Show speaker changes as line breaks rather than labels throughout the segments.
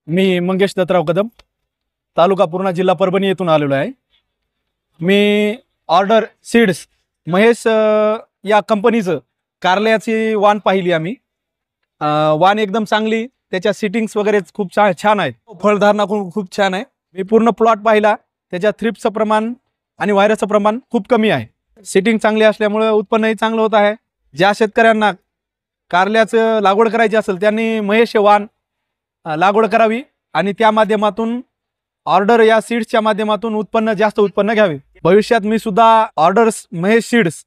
मी मंगेश दत्तराव कदम, तालुका पूर्णा, जिल्हा परभणी येथून आलेलो आहे. मी ऑर्डर सीड्स महेश या कंपनीचं कारल्याची वाण पाहिली आम्ही. वाण एकदम चांगली, त्याच्या सिटिंग्स वगैरे खूप छान आहेत. फळधारणा खूप छान आहे. मी पूर्ण प्लॉट पाहिला, त्याच्या थ्रिप्सचं प्रमाण आणि व्हायरसचं प्रमाण खूप कमी आहे. सिटिंग चांगली असल्यामुळे उत्पन्नही चांगलं होत आहे. ज्या शेतकऱ्यांना कारल्याचं लागवड करायची असेल त्यांनी महेश वाण लागवड करावी आणि त्या माध्यमातून ऑर्डर या सीड्सच्या माध्यमातून जास्त उत्पन्न घ्यावे. भविष्यात मी सुद्धा ऑर्डर्स महेश सीड्स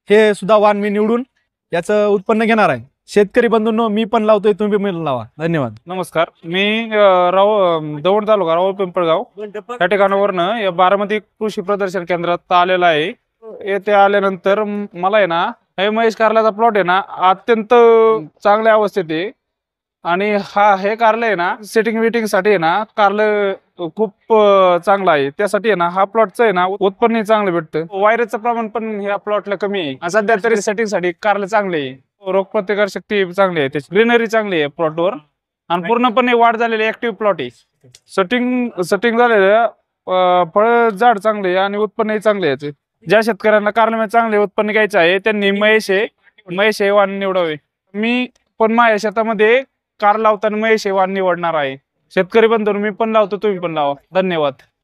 हे सुद्धा वाण मी निवडून याचं उत्पन्न घेणार आहे. शेतकरी बंधूंनो, मी पण लावतोय, तुम्ही पण लावा. धन्यवाद.
नमस्कार, मी दौंड तालुका राऊळ पिंपळगाव या ठिकाणावरनं या बारामती कृषी प्रदर्शन केंद्रात आलेला आहे. येथे आल्यानंतर मला आहे ना, हे महेश कारल्याचा प्लॉट आहे ना अत्यंत चांगल्या अवस्थेत आहे. आणि हे कारलं आहे ना, सेटिंग विटिंग साठी आहे ना, कारलं खूप चांगलं आहे. त्यासाठी आहे ना, हा प्लॉटचं आहे ना उत्पन्न चांगलं भेटतं. व्हायरसचं प्रमाण पण ह्या प्लॉटला कमी आहे. सध्या तरी सेटिंग साठी कारलं चांगले आहे. रोगप्रतिकार शक्ती चांगली आहे, त्याची ग्रीनरी चांगली आहे प्लॉटवर आणि पूर्णपणे वाढ झालेली ऍक्टिव्ह प्लॉट आहे. सेटिंग झालेलं फळ झाड चांगले आहे आणि उत्पन्नही चांगले आहे. ज्या शेतकऱ्यांना कारल्यामध्ये चांगले उत्पन्न घ्यायचे आहे त्यांनी महेश हे वाण निवडावे. मी पण माझ्या शेतामध्ये कार लावताना महेश हे वाण निवडणार आहे. शेतकरी बंधू, मी पण लावतो, तुम्ही पण लावा. धन्यवाद.